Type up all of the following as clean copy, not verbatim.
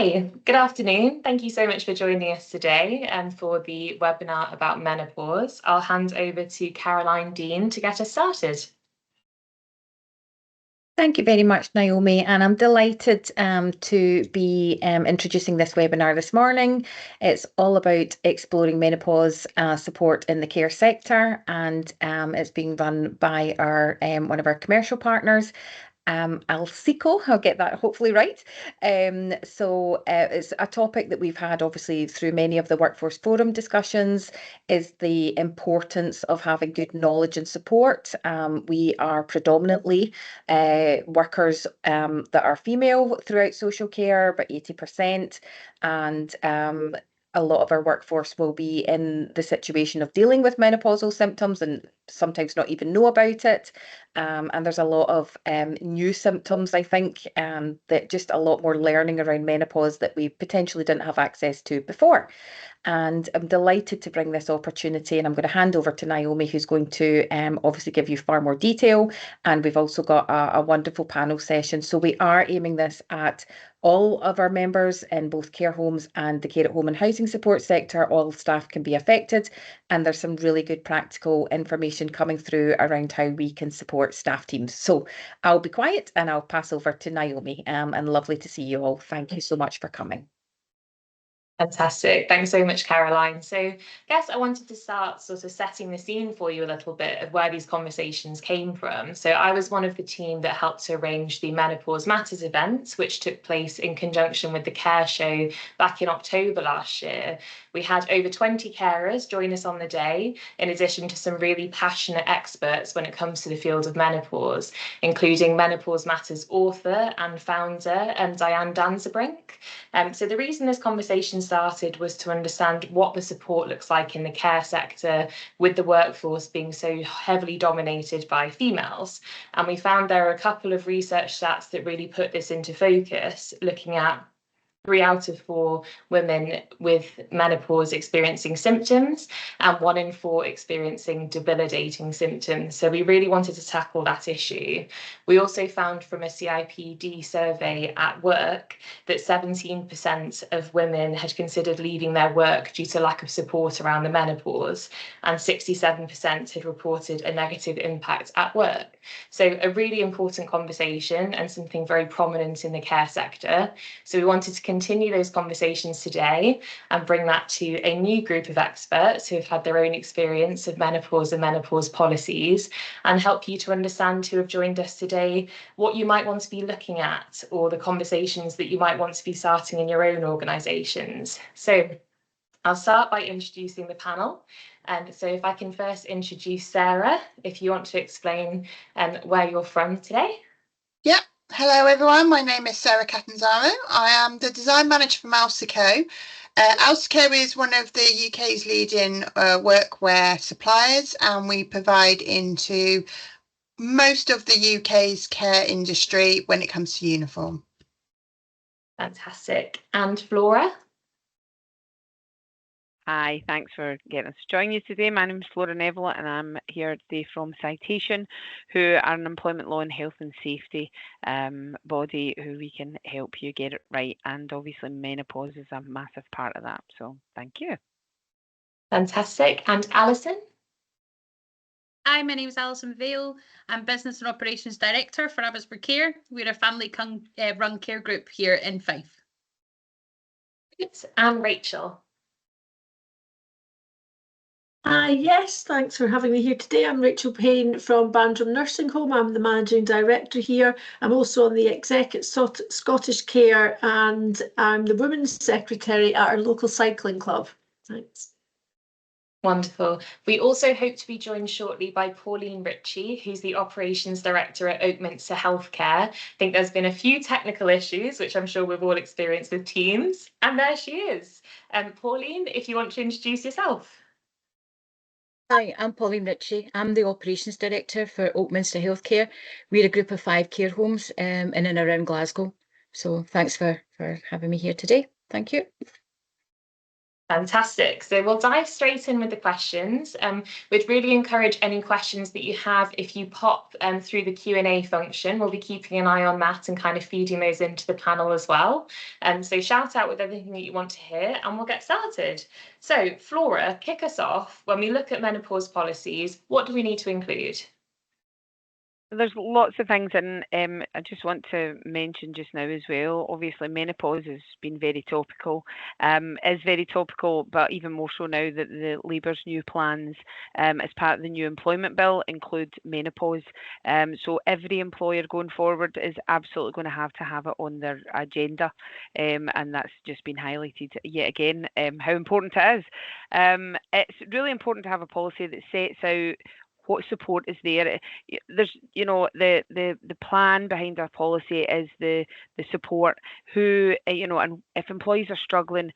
Hey, good afternoon. Thank you so much for joining us today and for the webinar about menopause. I'll hand over to Caroline Deane to get us started. Thank you very much, Naomi, and I'm delighted to be introducing this webinar this morning. It's all about exploring menopause support in the care sector, and it's being run by our one of our commercial partners, Alsico. I'll get that hopefully right. It's a topic that we've had obviously through many of the workforce forum discussions, is the importance of having good knowledge and support. We are predominantly workers that are female throughout social care, about 80%, and a lot of our workforce will be in the situation of dealing with menopausal symptoms and sometimes not even know about it. And there's a lot of new symptoms, I think, that just a lot more learning around menopause that we potentially didn't have access to before. And I'm delighted to bring this opportunity, and I'm going to hand over to Naomi, who's going to obviously give you far more detail. And we've also got a wonderful panel session. So we are aiming this at all of our members in both care homes and the care at home and housing support sector. All staff can be affected, and there's some really good practical information coming through around how we can support staff teams. So I'll be quiet and I'll pass over to Naomi, and lovely to see you all. Thank you so much for coming. Fantastic. Thanks so much, Caroline. So I guess I wanted to start sort of setting the scene for you a little bit of where these conversations came from. So I was one of the team that helped to arrange the Menopause Matters event, which took place in conjunction with the Care Show back in October last year. We had over 20 carers join us on the day, in addition to some really passionate experts when it comes to the field of menopause, including Menopause Matters author and founder, Diane Danzebrink. So the reason this conversation started was to understand what the support looks like in the care sector, with the workforce being so heavily dominated by females. And we found there are a couple of research stats that really put this into focus, looking at 3 out of 4 women with menopause experiencing symptoms and 1 in 4 experiencing debilitating symptoms. So we really wanted to tackle that issue. We also found from a CIPD survey at work that 17% of women had considered leaving their work due to lack of support around the menopause, and 67% had reported a negative impact at work. So a really important conversation and something very prominent in the care sector. So we wanted to continue those conversations today and bring that to a new group of experts who have had their own experience of menopause and menopause policies, and help you to understand, who have joined us today, what you might want to be looking at or the conversations that you might want to be starting in your own organisations. So I'll start by introducing the panel. So if I can first introduce Sara, if you want to explain where you're from today. Yep. Hello everyone, my name is Sara Catanzaro. I am the design manager from Alsico. Alsico is one of the UK's leading workwear suppliers, and we provide into most of the UK's care industry when it comes to uniform. Fantastic. And Flora? Hi, thanks for getting us to join you today. My name is Flora Neville, and I'm here today from Citation, who are an employment law and health and safety body who we can help you get it right. And obviously menopause is a massive part of that. So thank you. Fantastic. And Alyson? Hi, my name is Alyson Vale. I'm Business and Operations Director for Abbotsford Care. We're a family-run care group here in Fife. And Rachel? Yes, thanks for having me here today. I'm Rachel Payne from Bandrum Nursing Home. I'm the Managing Director here. I'm also on the exec at Scottish Care, and I'm the Women's Secretary at our local cycling club. Thanks. Wonderful. We also hope to be joined shortly by Pauline Ritchie, who's the Operations Director at Oakminster Healthcare. I think there's been a few technical issues, which I'm sure we've all experienced with Teams, and there she is. Pauline, if you want to introduce yourself. Hi, I'm Pauline Ritchie. I'm the Operations Director for Oakminster Healthcare. We're a group of 5 care homes in and around Glasgow. So thanks for having me here today. Thank you. Fantastic. So we'll dive straight in with the questions. We'd really encourage any questions that you have if you pop through the Q&A function. We'll be keeping an eye on that and kind of feeding those into the panel as well. So shout out with everything that you want to hear and we'll get started. So Flora, kick us off. When we look at menopause policies, what do we need to include? There's lots of things, and I just want to mention just now as well, obviously menopause has been very topical, is very topical, but even more so now that the Labour's new plans as part of the new employment bill include menopause. So every employer going forward is absolutely going to have it on their agenda, and that's just been highlighted yet again, how important it is. It's really important to have a policy that sets out what support is there. There's, you know, the plan behind our policy is the support, who, you know, and if employees are struggling,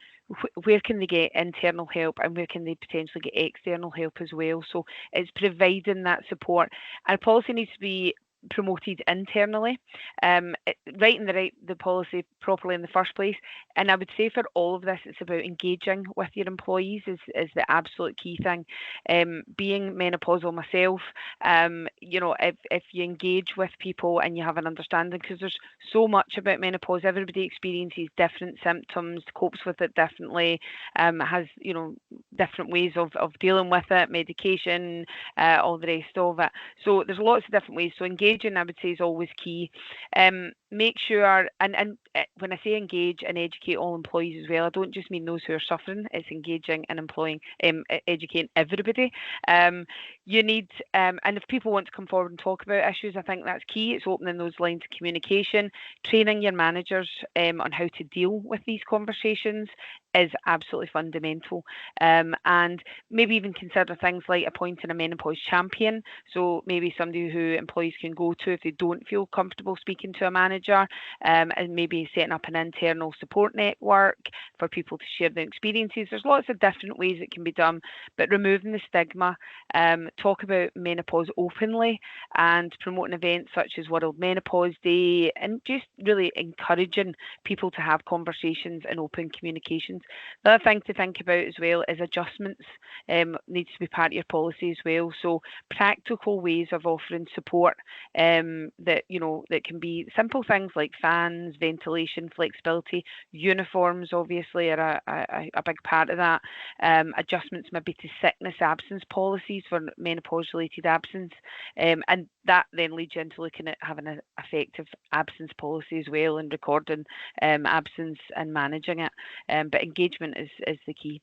where can they get internal help and where can they potentially get external help as well? So it's providing that support. Our policy needs to be promoted internally, writing the policy properly in the first place. And I would say for all of this, it's about engaging with your employees is the absolute key thing. Being menopausal myself, you know, if you engage with people and you have an understanding, because there's so much about menopause, everybody experiences different symptoms, copes with it differently, has, you know, different ways of dealing with it, medication, all the rest of it. So there's lots of different ways. So engaging, I would say, is always key. Make sure, and when I say engage and educate all employees as well, I don't just mean those who are suffering. It's engaging and educating everybody. You need, and if people want to come forward and talk about issues, I think that's key. It's opening those lines of communication, training your managers on how to deal with these conversations is absolutely fundamental. And maybe even consider things like appointing a menopause champion. So maybe somebody who employees can go to if they don't feel comfortable speaking to a manager, and maybe setting up an internal support network for people to share their experiences. There's lots of different ways it can be done, but removing the stigma, talk about menopause openly and promoting events such as World Menopause Day, and just really encouraging people to have conversations and open communications. The other thing to think about as well is adjustments needs to be part of your policy as well. So practical ways of offering support that, you know, that can be simple things like fans, ventilation, flexibility, uniforms obviously are a big part of that. Adjustments maybe to sickness absence policies for menopause related absence, and that then leads you into looking at having an effective absence policy as well, and recording absence and managing it. But engagement is the key.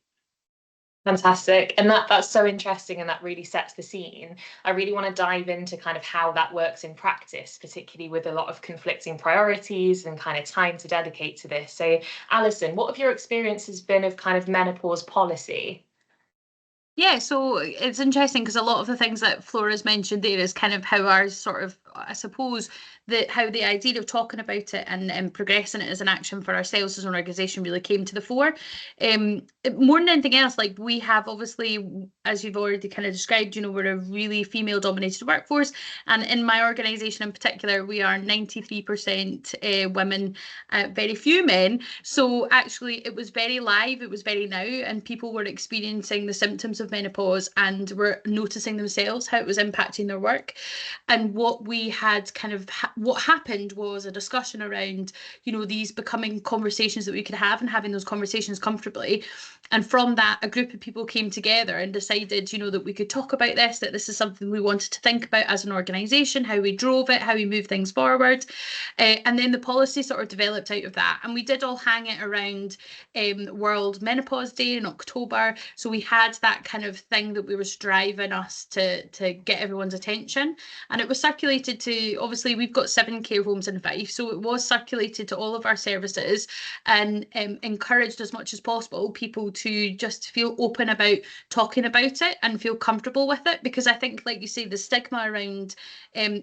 Fantastic. And that's so interesting, and that really sets the scene. I really want to dive into kind of how that works in practice, particularly with a lot of conflicting priorities and kind of time to dedicate to this. So Alyson, what have your experiences been of kind of menopause policy? Yeah, so it's interesting because a lot of the things that Flora's mentioned there is kind of how our sort of, I suppose, how the idea of talking about it and progressing it as an action for ourselves as an organisation really came to the fore. More than anything else, like we have obviously, as you've already kind of described, you know, we're a really female-dominated workforce, and in my organisation in particular, we are 93% women, very few men. So actually, it was very live, it was very now, and people were experiencing the symptoms of menopause and were noticing themselves how it was impacting their work. And what we had kind of what happened was a discussion around, you know, these becoming conversations that we could have and having those conversations comfortably. And from that, a group of people came together and decided, you know, that we could talk about this, that this is something we wanted to think about as an organisation, how we drove it, how we move things forward. And then the policy sort of developed out of that. And we did all hang it around World Menopause Day in October. So we had that kind of thing that we was driving us to get everyone's attention. And it was circulated to, obviously, we've got 7 care homes in Fife. So it was circulated to all of our services and encouraged as much as possible people to just feel open about talking about it and feel comfortable with it. Because I think, like you say, the stigma around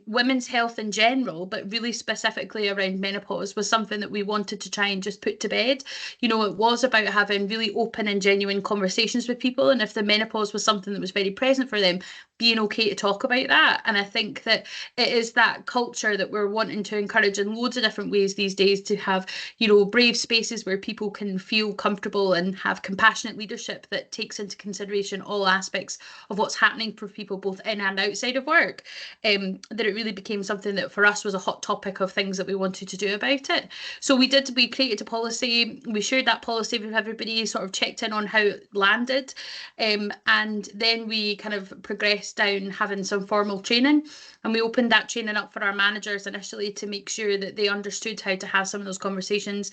women's health in general, but really specifically around menopause, was something that we wanted to try and just put to bed. You know, it was about having really open and genuine conversations with people. And if the menopause was something that was very present for them, being okay to talk about that. And I think that it is that culture that we're wanting to encourage in loads of different ways these days to have, you know, brave spaces where people can feel comfortable and have compassionate leadership that takes into consideration all aspects of what's happening for people both in and outside of work. That it really became something that for us was a hot topic of things that we wanted to do about it. So we created a policy, we shared that policy with everybody, sort of checked in on how it landed, and then we kind of progressed down having some formal training, and we opened that training up for our managers initially to make sure that they understood how to have some of those conversations.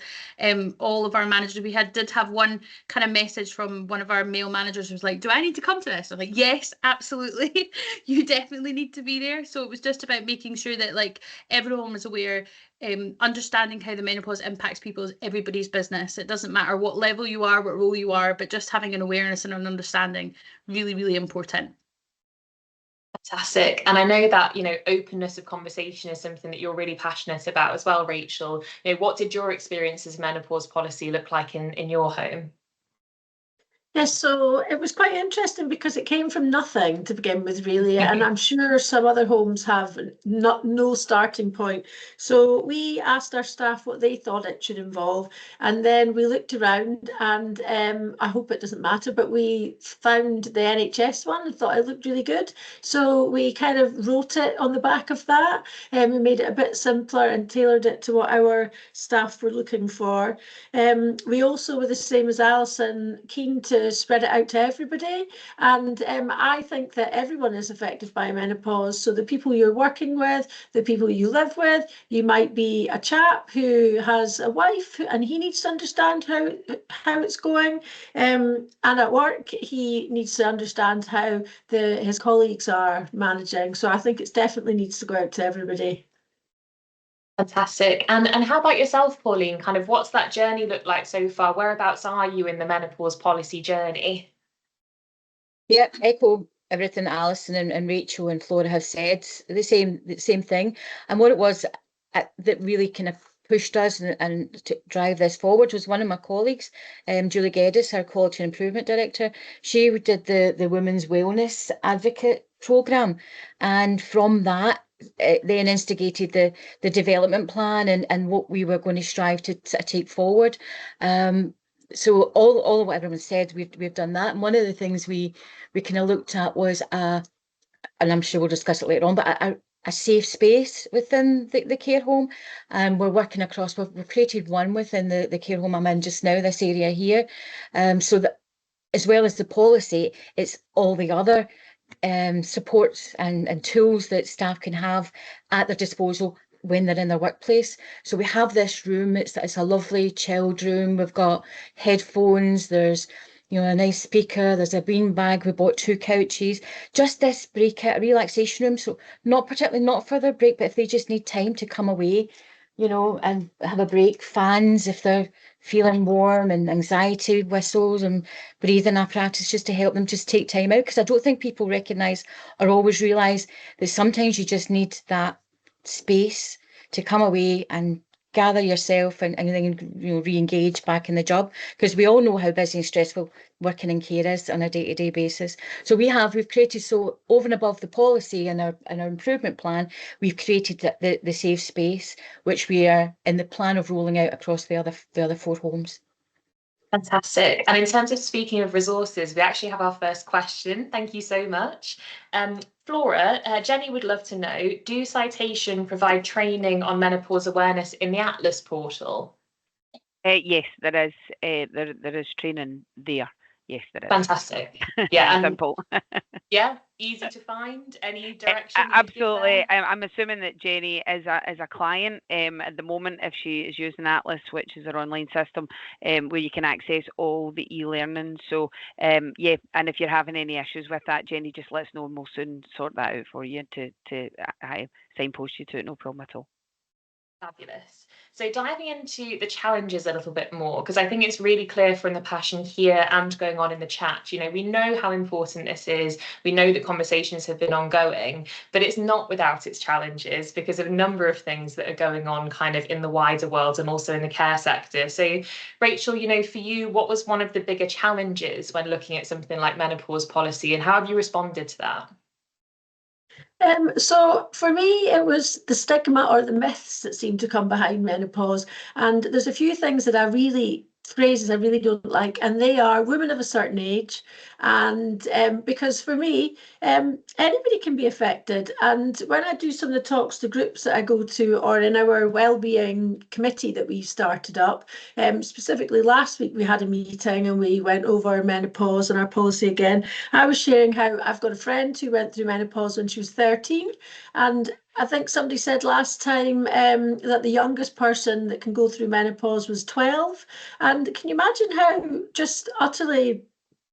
All of our managers, did have one kind of message from one of our male managers who was like, do I need to come to this? I'm like, yes, absolutely. You definitely need to be there. So it was just about making sure that like everyone was aware, understanding how the menopause impacts people is everybody's business. It doesn't matter what level you are, what role you are, but just having an awareness and an understanding, really, really important. Fantastic. And I know that, you know, openness of conversation is something that you're really passionate about as well, Rachel. You know, what did your experience as menopause policy look like in your home? Yes, so it was quite interesting because it came from nothing to begin with, really, and I'm sure some other homes have no starting point. So we asked our staff what they thought it should involve, and then we looked around, and I hope it doesn't matter, but we found the NHS one and thought it looked really good. So we kind of wrote it on the back of that, and we made it a bit simpler and tailored it to what our staff were looking for. We also were the same as Alyson, keen to spread it out to everybody, and I think that everyone is affected by menopause. So the people you're working with, the people you live with, you might be a chap who has a wife and he needs to understand how it's going, and at work he needs to understand how his colleagues are managing. So I think it definitely needs to go out to everybody. Fantastic. And how about yourself, Pauline? Kind of what's that journey look like so far? Whereabouts are you in the menopause policy journey? Yeah, echo everything Alyson and Rachel and Flora have said. The same thing. And what it was that really kind of pushed us and to drive this forward was one of my colleagues, Julie Geddes, our Quality Improvement Director. She did the Women's Wellness Advocate Programme, and from that it then instigated the development plan and what we were going to strive to take forward. So all of what everyone said, we've done that. And one of the things we kind of looked at was and I'm sure we'll discuss it later on, but a safe space within the care home. And we're working across, we've created one within the care home I'm in just now, this area here. So that as well as the policy, it's all the other supports and tools that staff can have at their disposal when they're in their workplace. So we have this room, it's a lovely chilled room. We've got headphones, there's a nice speaker, there's a bean bag, we bought 2 couches, just this a relaxation room. So not for their break, but if they just need time to come away, and have a break, fans if they're feeling warm, and anxiety whistles and breathing apparatus just to help them just take time out. Because I don't think people recognise or always realise that sometimes you just need that space to come away and gather yourself and then re-engage back in the job, because we all know how busy and stressful working in care is on a day-to-day basis. So we've created, so over and above the policy and our improvement plan, we've created the safe space, which we are in the plan of rolling out across the other 4 homes. Fantastic. And in terms of speaking of resources, we actually have our first question. Thank you so much. Flora, Jenny would love to know, do Citation provide training on menopause awareness in the Atlas portal? Yes, there is. There is training there. Yes, there is. Fantastic. Yeah, simple. Yeah, easy to find. Any direction? Absolutely. I'm assuming that Jenny is a client at the moment, if she is using Atlas, which is our online system, where you can access all the e-learning. So yeah, and if you're having any issues with that, Jenny, just let us know and we'll soon sort that out for you to signpost you to it. No problem at all. Fabulous. So diving into the challenges a little bit more, because I think it's really clear from the passion here and going on in the chat, we know how important this is. We know that conversations have been ongoing, but it's not without its challenges because of a number of things that are going on kind of in the wider world and also in the care sector. So Rachel, for you, what was one of the bigger challenges when looking at something like menopause policy, and how have you responded to that? So for me, it was the stigma or the myths that seem to come behind menopause. And there's a few things that phrases I really don't like, and they are women of a certain age. And because for me, anybody can be affected. And when I do some of the talks to groups that I go to, or in our wellbeing committee that we started up, specifically last week we had a meeting and we went over menopause and our policy again. I was sharing how I've got a friend who went through menopause when she was 13, and I think somebody said last time that the youngest person that can go through menopause was 12. And can you imagine how just utterly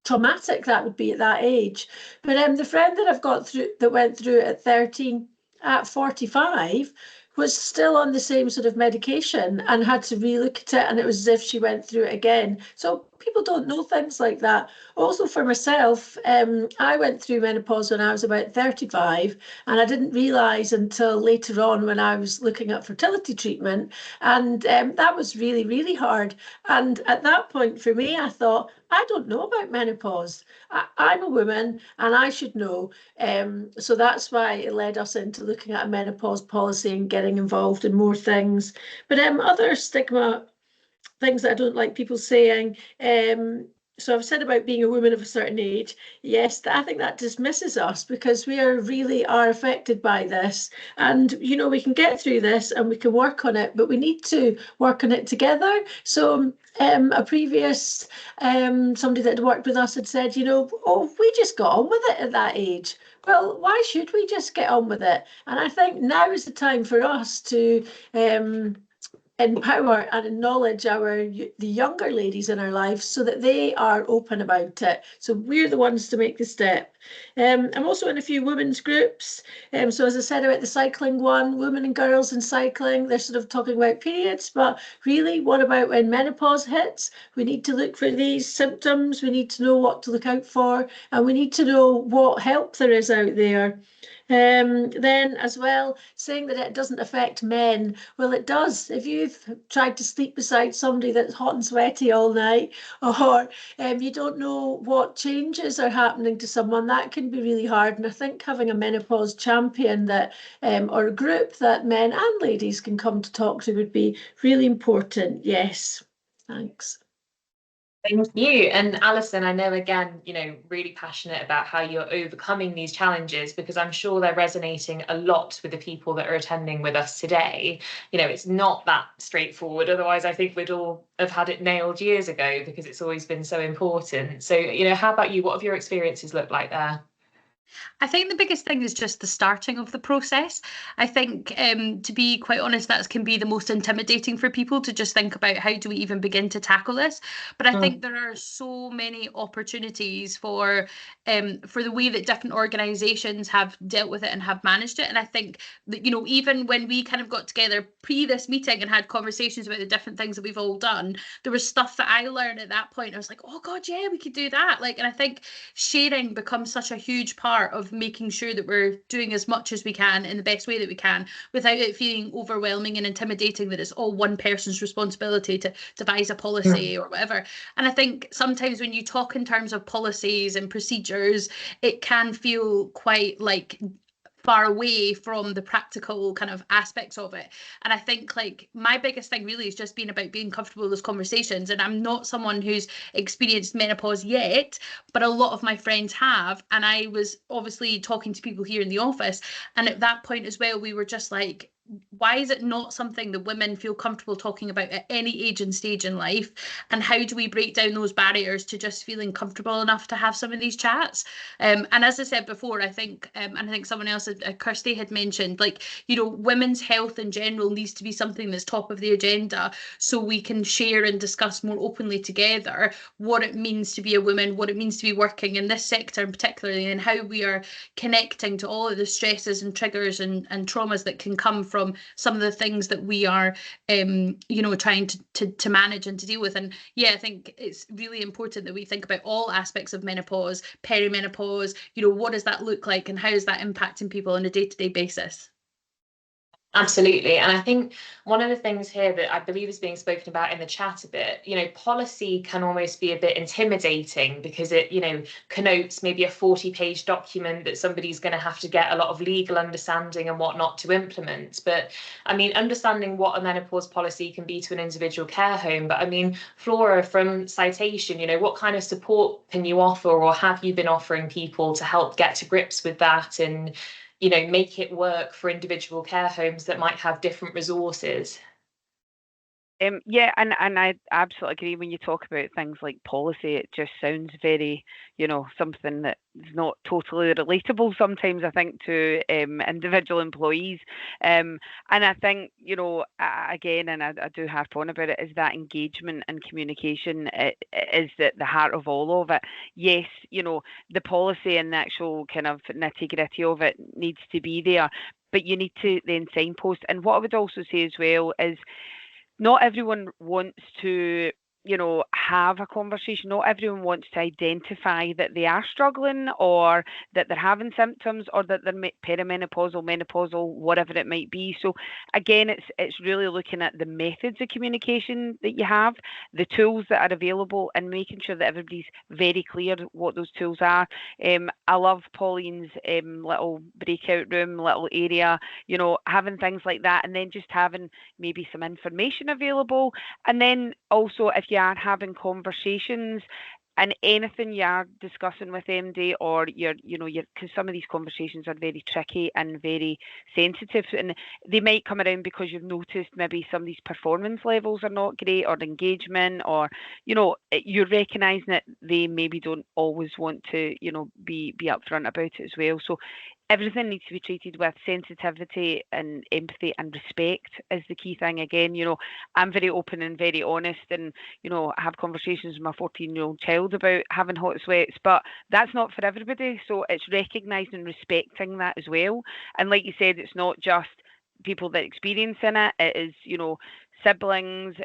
traumatic that would be at that age? But the friend that I've got through that went through it at 13, at 45, was still on the same sort of medication and had to relook at it, and it was as if she went through it again. So people don't know things like that. Also for myself, I went through menopause when I was about 35, and I didn't realise until later on when I was looking at fertility treatment, and that was really, really hard. And at that point for me, I thought, I don't know about menopause. I'm a woman and I should know. So that's why it led us into looking at a menopause policy and getting involved in more things. But other stigma things that I don't like people saying. So I've said about being a woman of a certain age. Yes, I think that dismisses us because we really are affected by this. And, you know, we can get through this and we can work on it, but we need to work on it together. So a previous somebody that had worked with us had said, you know, oh, we just got on with it at that age. Well, why should we just get on with it? And I think now is the time for us to empower and acknowledge the younger ladies in our lives so that they are open about it. So we're the ones to make the step. I'm also in a few women's groups. So as I said about the cycling one, women and girls in cycling, they're sort of talking about periods, but really what about when menopause hits? We need to look for these symptoms. We need to know what to look out for, and we need to know what help there is out there. Then as well, saying that it doesn't affect men. Well, it does. If you've tried to sleep beside somebody that's hot and sweaty all night, or you don't know what changes are happening to someone, that can be really hard. And I think having a menopause champion that or a group that men and ladies can come to talk to would be really important. Yes. Thanks. Thank you. And Alyson, I know, again, you know, really passionate about how you're overcoming these challenges, because I'm sure they're resonating a lot with the people that are attending with us today. You know, it's not that straightforward. Otherwise, I think we'd all have had it nailed years ago, because it's always been so important. So, you know, how about you? What have your experiences looked like there? I think the biggest thing is just the starting of the process. I think, to be quite honest, that can be the most intimidating for people, to just think about how do we even begin to tackle this. But I think there are so many opportunities for the way that different organisations have dealt with it and have managed it. And I think that, you know, even when we kind of got together pre this meeting and had conversations about the different things that we've all done, there was stuff that I learned at that point. I was like, oh God, yeah, we could do that. Like, and I think sharing becomes such a huge part of making sure that we're doing as much as we can in the best way that we can, without it feeling overwhelming and intimidating that it's all one person's responsibility to devise a policy or whatever. And I think sometimes when you talk in terms of policies and procedures, it can feel quite like far away from the practical kind of aspects of it. And I think, like, my biggest thing really is just being about being comfortable with those conversations. And I'm not someone who's experienced menopause yet, but a lot of my friends have. And I was obviously talking to people here in the office, and at that point as well, we were just like, why is it not something that women feel comfortable talking about at any age and stage in life? And how do we break down those barriers to just feeling comfortable enough to have some of these chats? And as I said before, I think, and I think someone else, Kirsty had mentioned, like, you know, women's health in general needs to be something that's top of the agenda, so we can share and discuss more openly together what it means to be a woman, what it means to be working in this sector in particularly, and how we are connecting to all of the stresses and triggers and traumas that can come from some of the things that we are, you know, trying to manage and to deal with. And yeah, I think it's really important that we think about all aspects of menopause, perimenopause, you know, what does that look like and how is that impacting people on a day-to-day basis? Absolutely. And I think one of the things here that I believe is being spoken about in the chat a bit, policy can almost be a bit intimidating because it, connotes maybe a 40-page document that somebody's going to have to get a lot of legal understanding and whatnot to implement. But I mean, understanding what a menopause policy can be to an individual care home. But I mean, Flora, from Citation, what kind of support can you offer, or have you been offering people to help get to grips with that and make it work for individual care homes that might have different resources? Yeah, and I absolutely agree. When you talk about things like policy, it just sounds very, something that is not totally relatable sometimes, I think, to individual employees. And I think, again, and I do harp on about it, is that engagement and communication is at the heart of all of it. Yes, the policy and the actual kind of nitty-gritty of it needs to be there, but you need to then signpost. And what I would also say as well is, not everyone wants to, have a conversation. Not everyone wants to identify that they are struggling, or that they're having symptoms, or that they're perimenopausal, menopausal, whatever it might be. So again, it's really looking at the methods of communication that you have, the tools that are available, and making sure that everybody's very clear what those tools are. I love Pauline's little breakout room, little area, having things like that, and then just having maybe some information available. And then also, if you are having conversations and anything you are discussing with MD, or because some of these conversations are very tricky and very sensitive, and they might come around because you've noticed maybe some of these performance levels are not great, or engagement, or you're recognizing that they maybe don't always want to be upfront about it as well. So everything needs to be treated with sensitivity and empathy and respect is the key thing. Again, I'm very open and very honest, and I have conversations with my 14-year-old child about having hot sweats, but that's not for everybody. So it's recognising and respecting that as well. And like you said, it's not just people that experience in it. It is, siblings,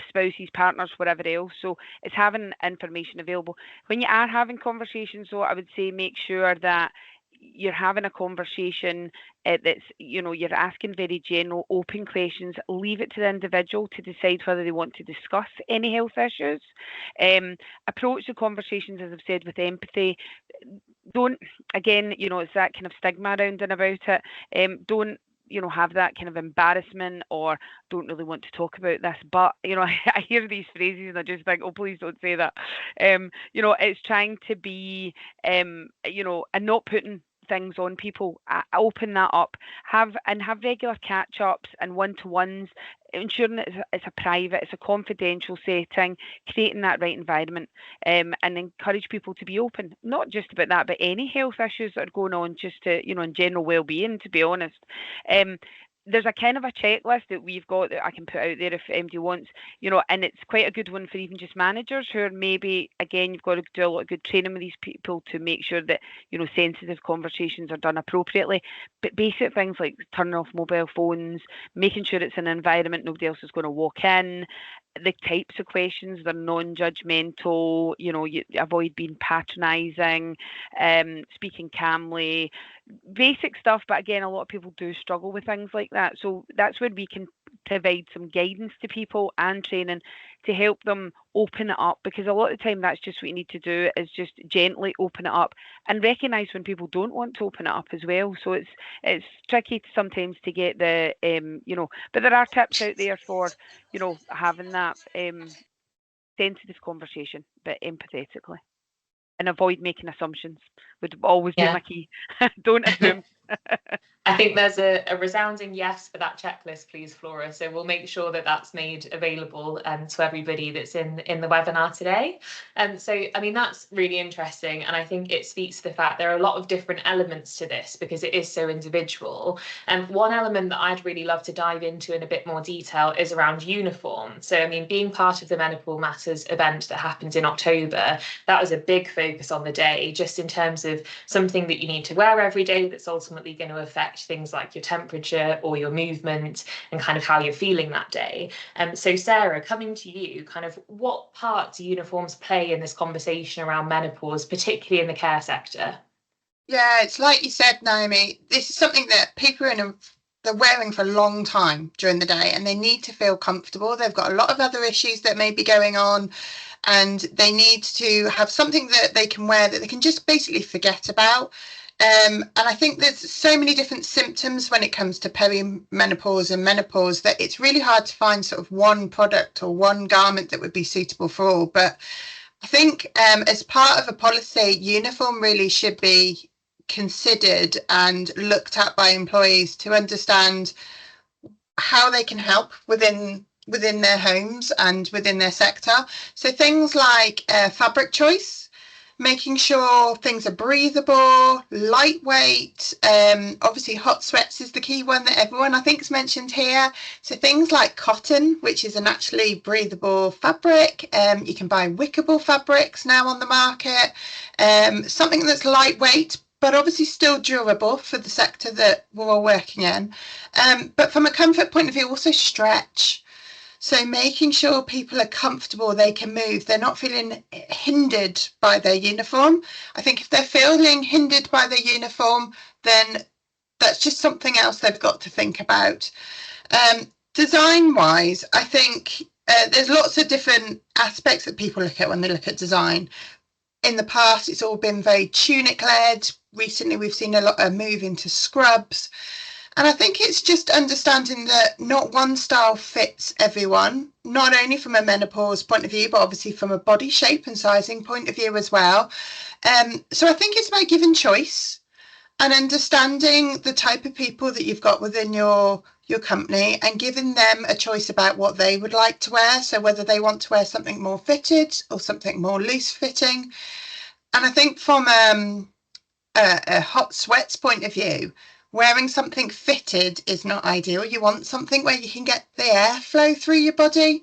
spouses, partners, whatever else. So it's having information available. When you are having conversations, though, I would say make sure that you're having a conversation that's, you're asking very general, open questions. Leave it to the individual to decide whether they want to discuss any health issues. Approach the conversations, as I've said, with empathy. Don't, again, it's that kind of stigma around and about it. Don't, have that kind of embarrassment, or don't really want to talk about this. But, I hear these phrases and I just think, oh, please don't say that. It's trying to be, and not putting things on people. Open that up, have regular catch-ups and one-to-ones, ensuring that it's a private, it's a confidential setting, creating that right environment, and encourage people to be open, not just about that, but any health issues that are going on, just to, in general well-being, to be honest. There's a kind of a checklist that we've got that I can put out there if MD wants, and it's quite a good one for even just managers who are maybe, again, you've got to do a lot of good training with these people to make sure that, sensitive conversations are done appropriately. But basic things like turning off mobile phones, making sure it's an environment nobody else is going to walk in, the types of questions, they're non-judgmental, you avoid being patronising, speaking calmly, basic stuff. But again, a lot of people do struggle with things like that. So that's where we can provide some guidance to people and training to help them open it up, because a lot of the time that's just what you need to do, is just gently open it up and recognise when people don't want to open it up as well. So it's tricky sometimes to get the but there are tips out there for having that sensitive conversation, but empathetically, and avoid making assumptions would always be my key. Don't assume. I think there's a resounding yes for that checklist, please, Flora. So we'll make sure that that's made available to everybody that's in the webinar today. So, I mean, that's really interesting. And I think it speaks to the fact there are a lot of different elements to this because it is so individual. And one element that I'd really love to dive into in a bit more detail is around uniform. So, I mean, being part of the Menopause Matters event that happens in October, that was a big focus on the day, just in terms of something that you need to wear every day that's ultimately going to affect things like your temperature or your movement and kind of how you're feeling that day. So Sara, coming to you, kind of what part do uniforms play in this conversation around menopause, particularly in the care sector? Yeah, it's like you said, Naomi, this is something that people are in a they're wearing for a long time during the day, and they need to feel comfortable. They've got a lot of other issues that may be going on, and they need to have something that they can wear that they can just basically forget about. And I think there's so many different symptoms when it comes to perimenopause and menopause that it's really hard to find sort of one product or one garment that would be suitable for all. But I think as part of a policy, uniform really should be considered and looked at by employees to understand how they can help within their homes and within their sector. So things like fabric choice, making sure things are breathable, lightweight. Obviously hot sweats is the key one that everyone I think is mentioned here. So things like cotton, which is a naturally breathable fabric. You can buy wickable fabrics now on the market. Something that's lightweight, but obviously still durable for the sector that we're all working in. But from a comfort point of view, also stretch. So making sure people are comfortable, they can move, they're not feeling hindered by their uniform. I think if they're feeling hindered by their uniform, then that's just something else they've got to think about. Design-wise, I think there's lots of different aspects that people look at when they look at design. In the past, it's all been very tunic-led. Recently, we've seen a lot of move into scrubs. And I think it's just understanding that not one style fits everyone, not only from a menopause point of view, but obviously from a body shape and sizing point of view as well. So I think it's about giving choice and understanding the type of people that you've got within your company and giving them a choice about what they would like to wear. So whether they want to wear something more fitted or something more loose fitting. And I think from a hot sweats point of view, wearing something fitted is not ideal. You want something where you can get the airflow through your body.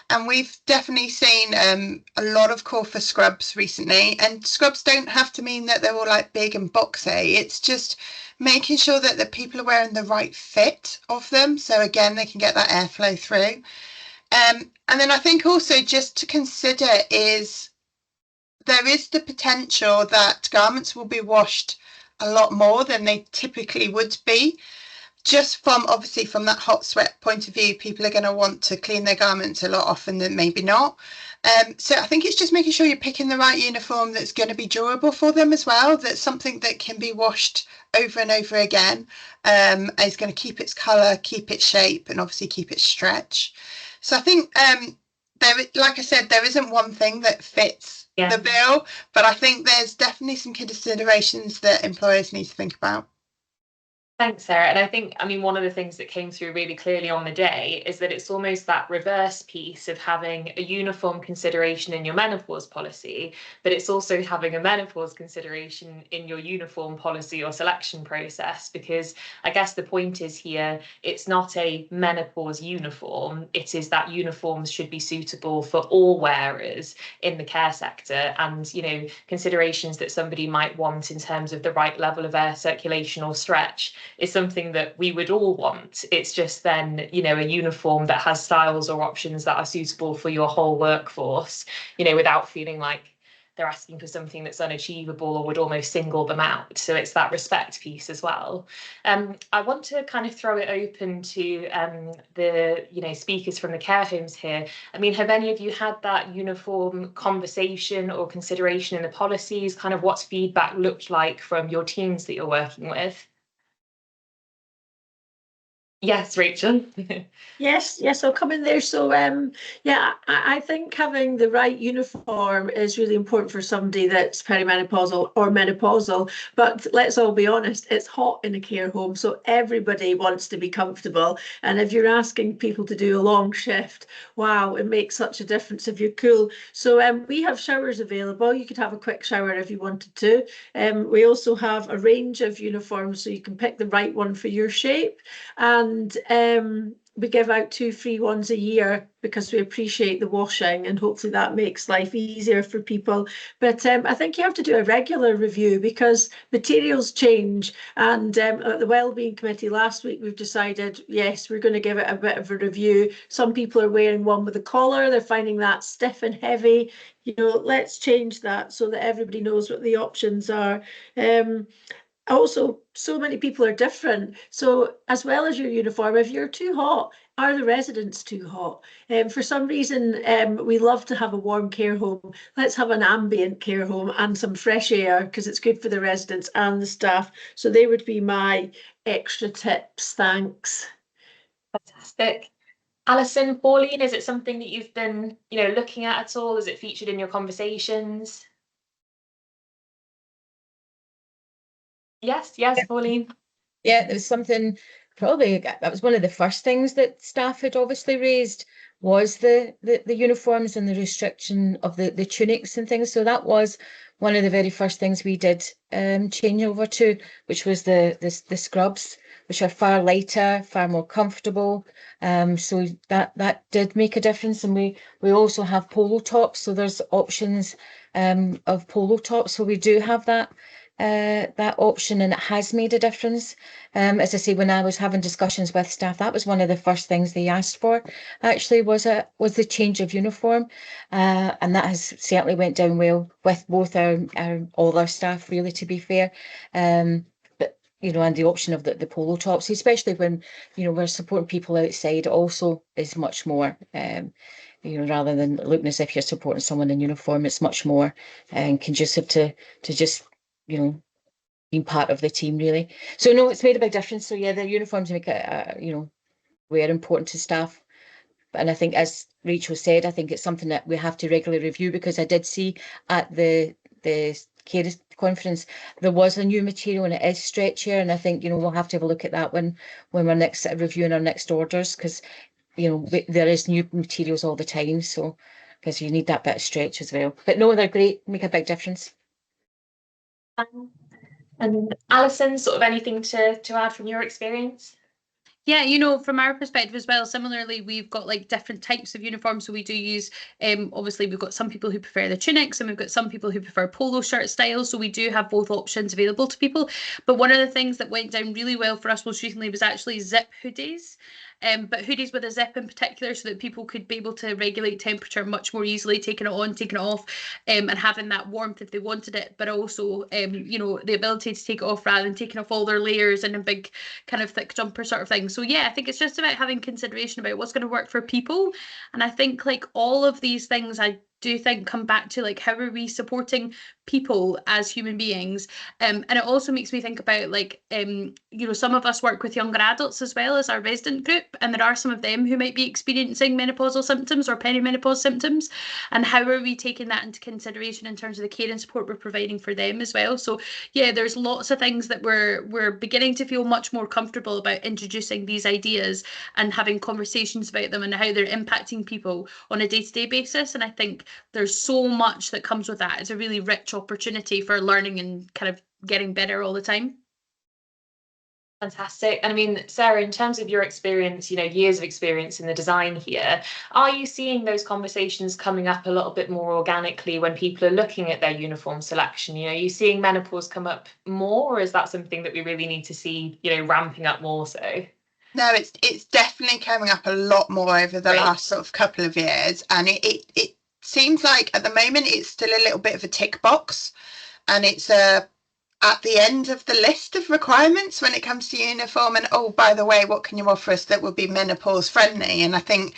And we've definitely seen a lot of call for scrubs recently. And scrubs don't have to mean that they're all like big and boxy. It's just making sure that the people are wearing the right fit of them. So again, they can get that airflow through. And then I think also just to consider is there is the potential that garments will be washed a lot more than they typically would be. Just from obviously from that hot sweat point of view, people are going to want to clean their garments a lot often than maybe not. So I think it's just making sure you're picking the right uniform that's going to be durable for them as well. That's something that can be washed over and over again. Is going to keep its colour, keep its shape, and obviously keep its stretch. So I think like I said, there isn't one thing that fits the bill, but I think there's definitely some considerations that employers need to think about. Thanks, Sarah. And I think, I mean, one of the things that came through really clearly on the day is that it's almost that reverse piece of having a uniform consideration in your menopause policy, but it's also having a menopause consideration in your uniform policy or selection process, because I guess the point is here, it's not a menopause uniform. It is that uniforms should be suitable for all wearers in the care sector, and, you know, considerations that somebody might want in terms of the right level of air circulation or stretch is something that we would all want. It's just then, you know, a uniform that has styles or options that are suitable for your whole workforce, you know, without feeling like they're asking for something that's unachievable or would almost single them out. So it's that respect piece as well. I want to kind of throw it open to the, you know, speakers from the care homes here. I mean, have any of you had that uniform conversation or consideration in the policies? Kind of what's feedback looked like from your teams that you're working with? Yes, Rachel. Yes, I'll come in there. So, yeah, I think having the right uniform is really important for somebody that's perimenopausal or menopausal. But let's all be honest, it's hot in a care home, so everybody wants to be comfortable. And if you're asking people to do a long shift, wow, it makes such a difference if you're cool. So, we have showers available. You could have a quick shower if you wanted to. We also have a range of uniforms, so you can pick the right one for your shape. And we give out 2 free ones a year because we appreciate the washing, and hopefully that makes life easier for people. But I think you have to do a regular review because materials change. And at the Wellbeing Committee last week, we've decided, yes, we're going to give it a bit of a review. Some people are wearing one with a collar. They're finding that stiff and heavy. You know, let's change that so that everybody knows what the options are. Also, so many people are different. So as well as your uniform, if you're too hot, are the residents too hot? For some reason, we love to have a warm care home. Let's have an ambient care home and some fresh air because it's good for the residents and the staff. So they would be my extra tips. Thanks. Fantastic. Alyson, Pauline, is it something that you've been, looking at all? Is it featured in your conversations? Yes, Pauline. Yeah, it was something, probably that was one of the first things that staff had obviously raised, was the uniforms and the restriction of the tunics and things. So that was one of the very first things we did change over to, which was the scrubs, which are far lighter, far more comfortable. So that did make a difference. And we also have polo tops, so there's options of polo tops. So we do have that option, and it has made a difference. As I say, when I was having discussions with staff, that was one of the first things they asked for, actually, was the change of uniform, and that has certainly went down well with both all our staff, really, to be fair. But and the option of the polo tops, especially when we're supporting people outside, also is much more. Rather than looking as if you're supporting someone in uniform, it's much more conducive to just being part of the team, really. So no, it's made a big difference. So yeah, the uniforms make were important to staff. And I think, as Rachel said, I think it's something that we have to regularly review, because I did see at the carers conference there was a new material and it is stretchier, and I think we'll have to have a look at that when we're next reviewing our next orders, because there is new materials all the time, so because you need that bit of stretch as well. But no, they're great, make a big difference. And Alyson, sort of anything to add from your experience? Yeah, from our perspective as well, similarly, we've got like different types of uniforms. So we do use, obviously, we've got some people who prefer the tunics and we've got some people who prefer polo shirt styles. So we do have both options available to people. But one of the things that went down really well for us most recently was actually zip hoodies. But hoodies with a zip in particular, so that people could be able to regulate temperature much more easily, taking it on, taking it off, and having that warmth if they wanted it, but also, the ability to take it off rather than taking off all their layers in a big kind of thick jumper sort of thing. So yeah, I think it's just about having consideration about what's going to work for people. And I think like all of these things, I do think come back to like, how are we supporting people as human beings? And it also makes me think about like, some of us work with younger adults as well as our resident group, and there are some of them who might be experiencing menopausal symptoms or perimenopause symptoms, and how are we taking that into consideration in terms of the care and support we're providing for them as well? So yeah, there's lots of things that we're beginning to feel much more comfortable about introducing these ideas and having conversations about them and how they're impacting people on a day-to-day basis. And I think there's so much that comes with that. It's a really rich opportunity for learning and kind of getting better all the time. Fantastic. And I mean, Sara, in terms of your experience, years of experience in the design here, are you seeing those conversations coming up a little bit more organically when people are looking at their uniform selection? Are you seeing menopause come up more, or is that something that we really need to see, ramping up more so? No, it's definitely coming up a lot more over the last sort of couple of years, and it seems like at the moment it's still a little bit of a tick box, and it's at the end of the list of requirements when it comes to uniform. And oh, by the way, what can you offer us that will be menopause friendly? And I think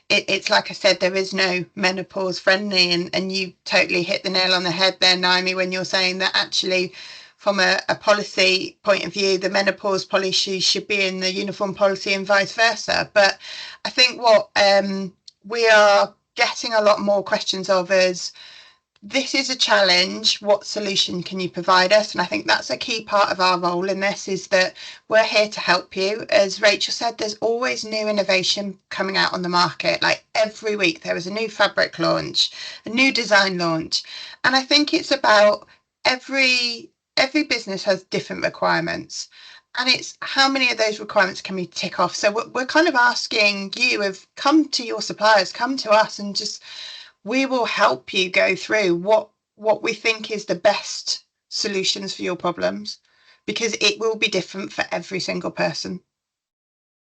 it's like I said, there is no menopause friendly, and you totally hit the nail on the head there, Naomi, when you're saying that actually from a policy point of view, the menopause policy should be in the uniform policy and vice versa. But I think what we are getting a lot more questions of is, this is a challenge, what solution can you provide us? And I think that's a key part of our role in this, is that we're here to help you. As Rachel said, there's always new innovation coming out on the market. Like every week there is a new fabric launch, a new design launch. And I think it's about every business has different requirements, and it's how many of those requirements can we tick off. So we're kind of asking you, come to your suppliers, come to us, and just we will help you go through what we think is the best solutions for your problems, because it will be different for every single person.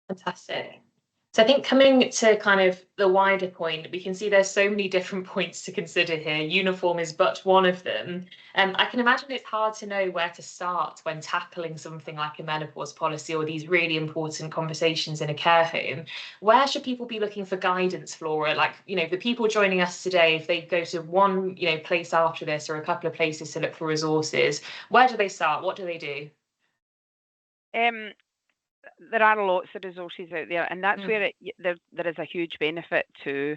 Fantastic. So I think coming to kind of the wider point, we can see there's so many different points to consider here. Uniform is but one of them. I can imagine it's hard to know where to start when tackling something like a menopause policy or these really important conversations in a care home. Where should people be looking for guidance, Flora? Like, the people joining us today, if they go to one, place after this or a couple of places to look for resources, where do they start? What do they do? There are lots of resources out there, and that's where there is a huge benefit to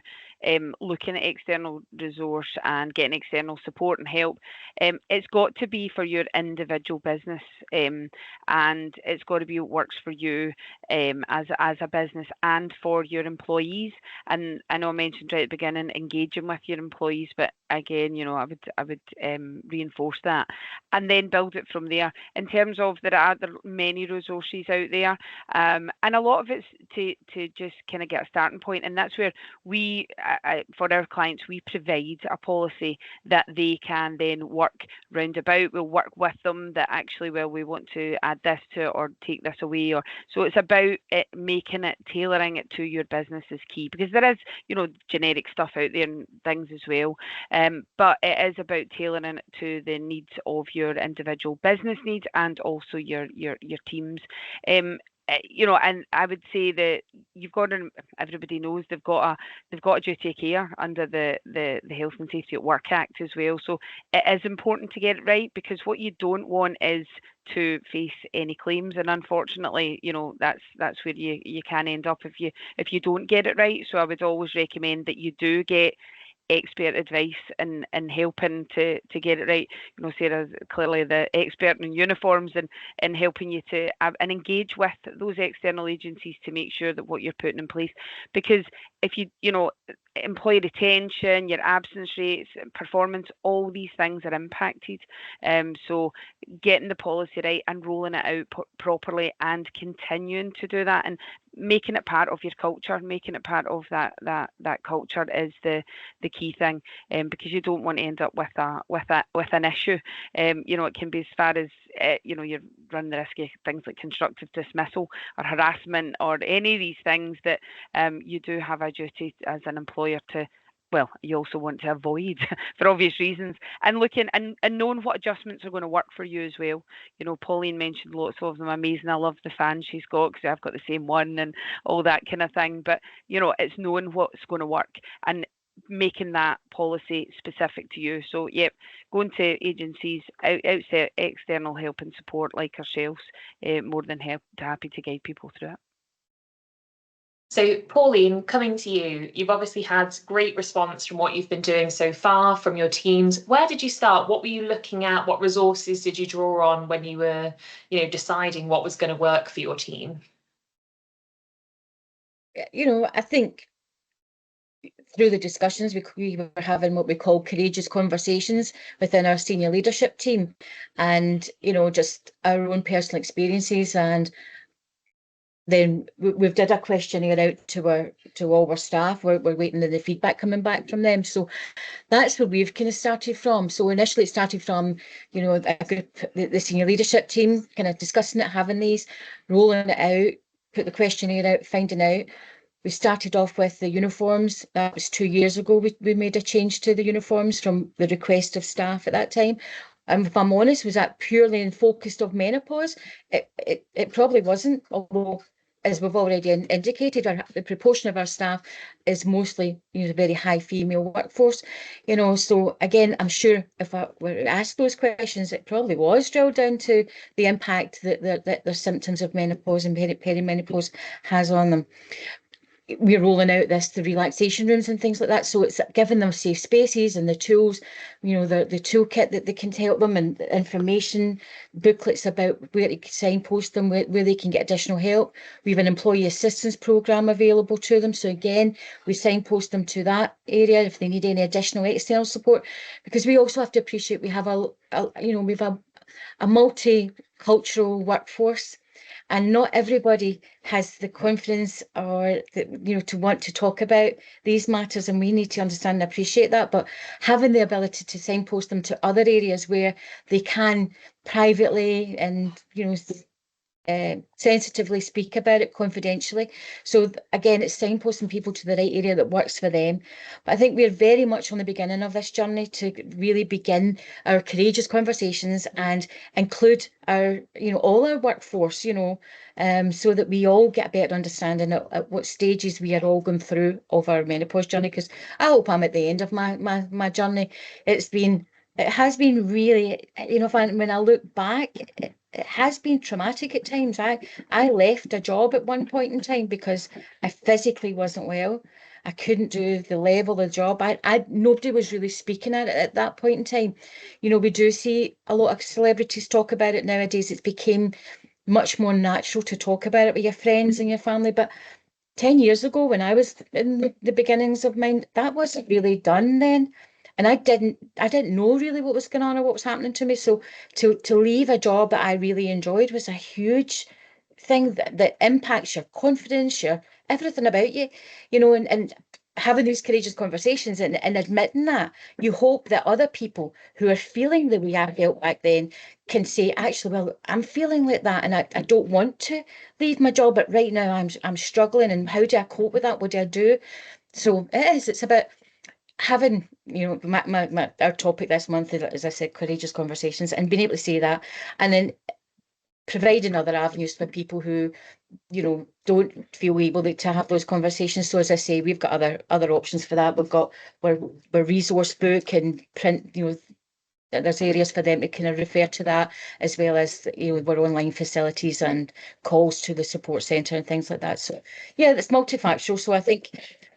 looking at external resource and getting external support and help. It's got to be for your individual business, and it's got to be what works for you as a business and for your employees. And I know I mentioned right at the beginning engaging with your employees, but again, I would reinforce that and then build it from there. In terms of there are many resources out there, and a lot of it's to just kind of get a starting point, and that's where we, for our clients, we provide a policy that they can then work round about. We'll work with them that actually, well, we want to add this to it or take this away, or so it's about making it, tailoring it to your business is key, because there is generic stuff out there and things as well, but it is about tailoring it to the needs of your individual business needs and also your teams. And I would say that you've got to, everybody knows they've got a duty of care under the Health and Safety at Work Act as well. So it is important to get it right, because what you don't want is to face any claims, and unfortunately, that's where you can end up if you don't get it right. So I would always recommend that you do get expert advice and helping to get it right. Sarah's clearly the expert in uniforms and helping you to and engage with those external agencies to make sure that what you're putting in place, because if you employee retention, your absence rates, performance, all these things are impacted. So getting the policy right and rolling it out properly and continuing to do that and making it part of your culture, making it part of that culture is the key thing, because you don't want to end up with an issue. It can be as far as you run the risk of things like constructive dismissal or harassment or any of these things that you do have a duty as an employer to, well, you also want to avoid for obvious reasons, and looking and knowing what adjustments are going to work for you as well. Pauline mentioned lots of them amazing. I love the fan she's got because I've got the same one and all that kind of thing. But it's knowing what's going to work and making that policy specific to you. So going to agencies outside external help and support like ourselves, more than happy to guide people through it. So Pauline, coming to you, you've obviously had great response from what you've been doing so far from your teams. Where did you start? What were you looking at? What resources did you draw on when you were, deciding what was going to work for your team? I think through the discussions, we were having what we call courageous conversations within our senior leadership team, and just our own personal experiences, and then we've did a questionnaire out to all our staff. We're waiting on the feedback coming back from them. So that's where we've kind of started from. So initially it started from, a group, the senior leadership team, kind of discussing it, having these, rolling it out, put the questionnaire out, finding out. We started off with the uniforms. That was 2 years ago. We made a change to the uniforms from the request of staff at that time. And if I'm honest, was that purely and focused of menopause? It probably wasn't, although, as we've already indicated, the proportion of our staff is mostly a very high female workforce. So again, I'm sure if I were asked those questions, it probably was drilled down to the impact that the symptoms of menopause and perimenopause has on them. We're rolling out the relaxation rooms and things like that. So it's giving them safe spaces and the tools, the toolkit that they can help them, and information booklets about where to signpost them, where they can get additional help. We have an employee assistance programme available to them. So again, we signpost them to that area if they need any additional external support, because we also have to appreciate we have a multicultural workforce. And not everybody has the confidence or to want to talk about these matters, and we need to understand and appreciate that. But having the ability to signpost them to other areas where they can privately and sensitively speak about it confidentially. So again, it's signposting people to the right area that works for them. But I think we're very much on the beginning of this journey to really begin our courageous conversations and include our, all our workforce, so that we all get a better understanding at what stages we are all going through of our menopause journey. Because I hope I'm at the end of my journey. It has been really, when I look back, it has been traumatic at times. I left a job at one point in time because I physically wasn't well. I couldn't do the level of the job. Nobody was really speaking at that point in time. We do see a lot of celebrities talk about it nowadays. It's became much more natural to talk about it with your friends and your family. But 10 years ago, when I was in the beginnings of mine, that wasn't really done then. And I didn't know really what was going on or what was happening to me. So to leave a job that I really enjoyed was a huge thing that impacts your confidence, your everything about you, and having these courageous conversations and admitting that, you hope that other people who are feeling the way I felt back then can say, actually, well, I'm feeling like that and I don't want to leave my job, but right now I'm struggling, and how do I cope with that? What do I do? So it's about having, our topic this month, as I said, courageous conversations, and being able to say that, and then providing other avenues for people who, don't feel able to have those conversations. So as I say, we've got other options for that. We've got our resource book and print, there's areas for them to kind of refer to that, as well as, our online facilities and calls to the support centre and things like that. So yeah, it's multifactorial. So I think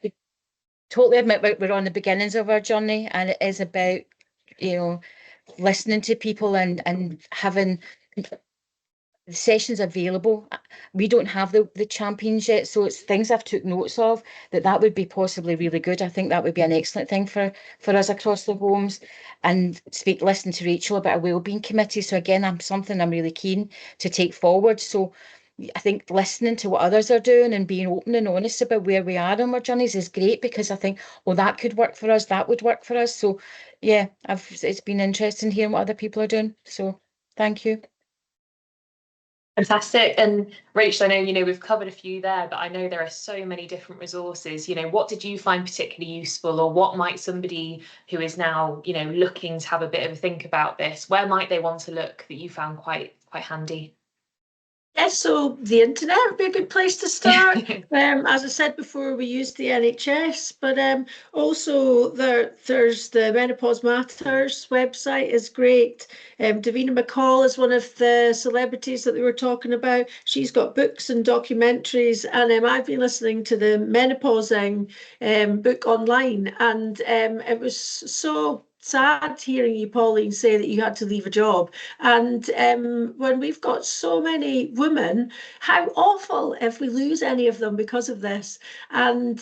we totally admit we're on the beginnings of our journey, and it is about, listening to people and having the sessions available. We don't have the champions yet, so it's things I've took notes of that would be possibly really good. I think that would be an excellent thing for us across the homes. And listen to Rachel about a wellbeing committee. So again, something I'm really keen to take forward. So I think listening to what others are doing and being open and honest about where we are on our journeys is great, because I think, well, that could work for us, that would work for us. So yeah, it's been interesting hearing what other people are doing. So thank you. Fantastic. And Rachel, I know, we've covered a few there, but I know there are so many different resources. What did you find particularly useful, or what might somebody who is now, looking to have a bit of a think about this, where might they want to look that you found quite handy? Yes, so the internet would be a good place to start. As I said before, we use the NHS, but also there's the Menopause Matters website is great. Davina McCall is one of the celebrities that we were talking about. She's got books and documentaries, and I've been listening to the Menopausing book online, and it was so sad hearing you, Pauline, say that you had to leave a job. And when we've got so many women, how awful if we lose any of them because of this. And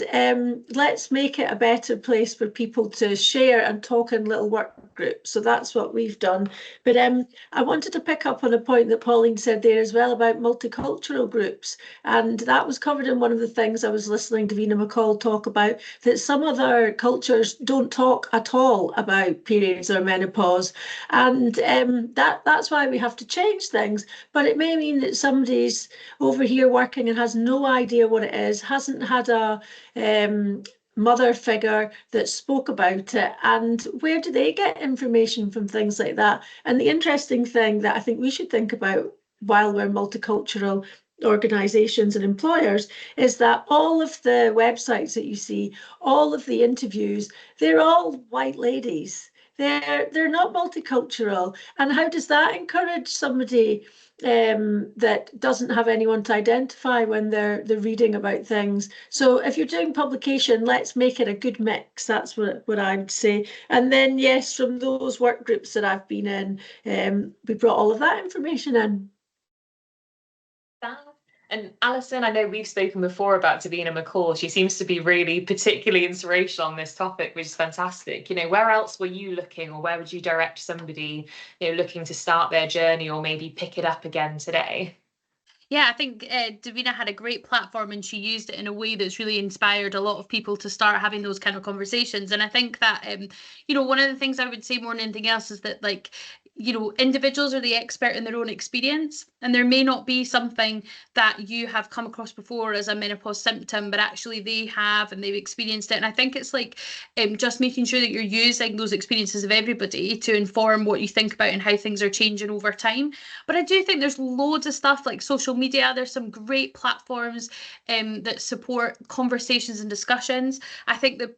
let's make it a better place for people to share and talk in little work groups. So that's what we've done. But I wanted to pick up on a point that Pauline said there as well about multicultural groups. And that was covered in one of the things I was listening to Davina McCall talk about, that some other cultures don't talk at all about periods or menopause, and that's why we have to change things. But it may mean that somebody's over here working and has no idea what it is, hasn't had a mother figure that spoke about it, and where do they get information from things like that? And the interesting thing that I think we should think about while we're multicultural organisations and employers is that all of the websites that you see, all of the interviews, they're all white ladies. They're not multicultural. And how does that encourage somebody that doesn't have anyone to identify when they're reading about things? So if you're doing publication, let's make it a good mix. That's what I would say. And then, yes, from those work groups that I've been in, we brought all of that information in. And Alyson, I know we've spoken before about Davina McCall. She seems to be really particularly inspirational on this topic, which is fantastic. Where else were you looking, or where would you direct somebody, looking to start their journey or maybe pick it up again today? Yeah, I think Davina had a great platform, and she used it in a way that's really inspired a lot of people to start having those kind of conversations. And I think that, one of the things I would say more than anything else is that, like, you know, individuals are the expert in their own experience, and there may not be something that you have come across before as a menopause symptom, but actually they have and they've experienced it. And I think it's like just making sure that you're using those experiences of everybody to inform what you think about and how things are changing over time. But I do think there's loads of stuff like social media. There's some great platforms that support conversations and discussions. I think the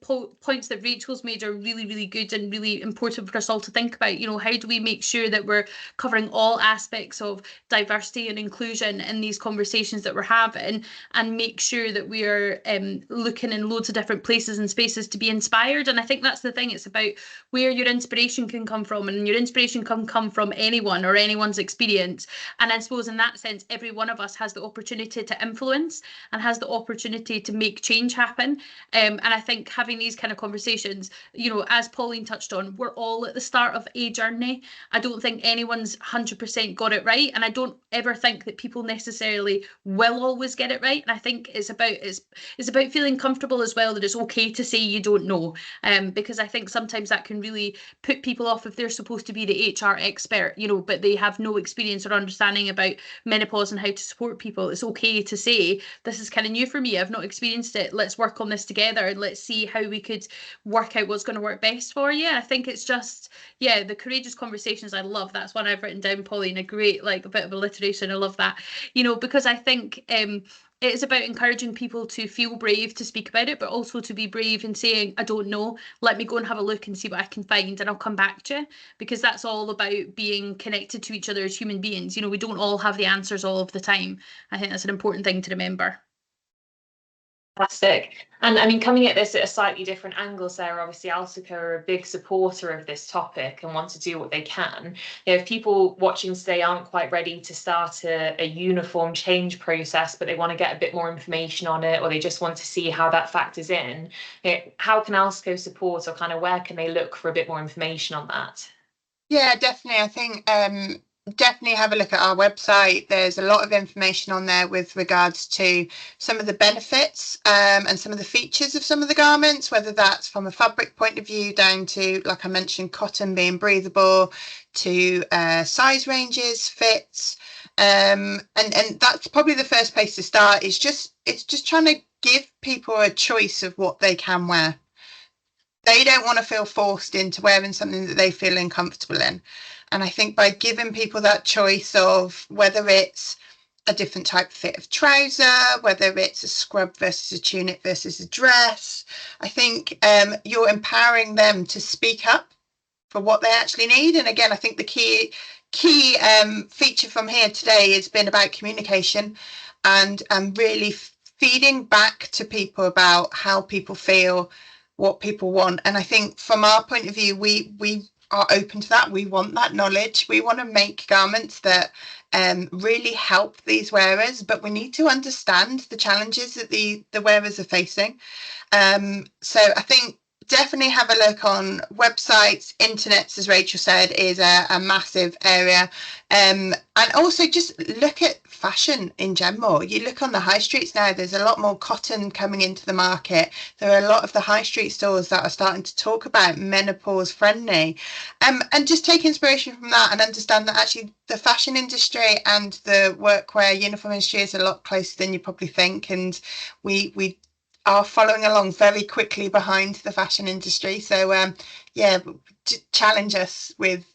points that Rachel's made are really, really good and really important for us all to think about. You know, how do we make sure that we're covering all aspects of diversity and inclusion in these conversations that we're having, and make sure that we are looking in loads of different places and spaces to be inspired. And I think that's the thing. It's about where your inspiration can come from, and your inspiration can come from anyone or anyone's experience. And I suppose in that sense, every one of us has the opportunity to influence and has the opportunity to make change happen. And I think having these kind of conversations, you know, as Pauline touched on, we're all at the start of a journey. I don't think anyone's 100% got it right, and I don't ever think that people necessarily will always get it right. And I think it's about feeling comfortable as well, that it's okay to say you don't know, because I think sometimes that can really put people off if they're supposed to be the HR expert, you know, but they have no experience or understanding about menopause and how to support people. It's okay to say, this is kind of new for me, I've not experienced it, let's work on this together and let's see how we could work out what's going to work best for you. I think it's just, yeah, the courageous conversations I love. That's one I've written down, Pauline, a great, like a bit of alliteration. I love that, you know, because I think it is about encouraging people to feel brave to speak about it, but also to be brave in saying, I don't know, let me go and have a look and see what I can find, and I'll come back to you, because that's all about being connected to each other as human beings. You know, we don't all have the answers all of the time. I think that's an important thing to remember. Fantastic. And I mean, coming at this at a slightly different angle, Sarah, obviously Alsico are a big supporter of this topic and want to do what they can. You know, if people watching today aren't quite ready to start a uniform change process, but they want to get a bit more information on it, or they just want to see how that factors in, you know, how can Alsico support, or kind of where can they look for a bit more information on that? Yeah, definitely. I think definitely have a look at our website. There's a lot of information on there with regards to some of the benefits and some of the features of some of the garments, whether that's from a fabric point of view down to, like I mentioned, cotton being breathable, to size ranges, fits, and that's probably the first place to start. It's just trying to give people a choice of what they can wear. They don't want to feel forced into wearing something that they feel uncomfortable in. And I think by giving people that choice of whether it's a different type of fit of trouser, whether it's a scrub versus a tunic versus a dress, I think you're empowering them to speak up for what they actually need. And again, I think the key feature from here today has been about communication and really feeding back to people about how people feel, what people want. And I think from our point of view, we are open to that. We want that knowledge. We want to make garments that really help these wearers, but we need to understand the challenges that the wearers are facing. So I think definitely have a look on websites. Internets, as Rachel said, is a massive area. And also just look at fashion in general. You look on the high streets now, there's a lot more cotton coming into the market. There are a lot of the high street stores that are starting to talk about menopause friendly. And just take inspiration from that and understand that actually the fashion industry and the workwear uniform industry is a lot closer than you probably think. And we are following along very quickly behind the fashion industry. So yeah, challenge us with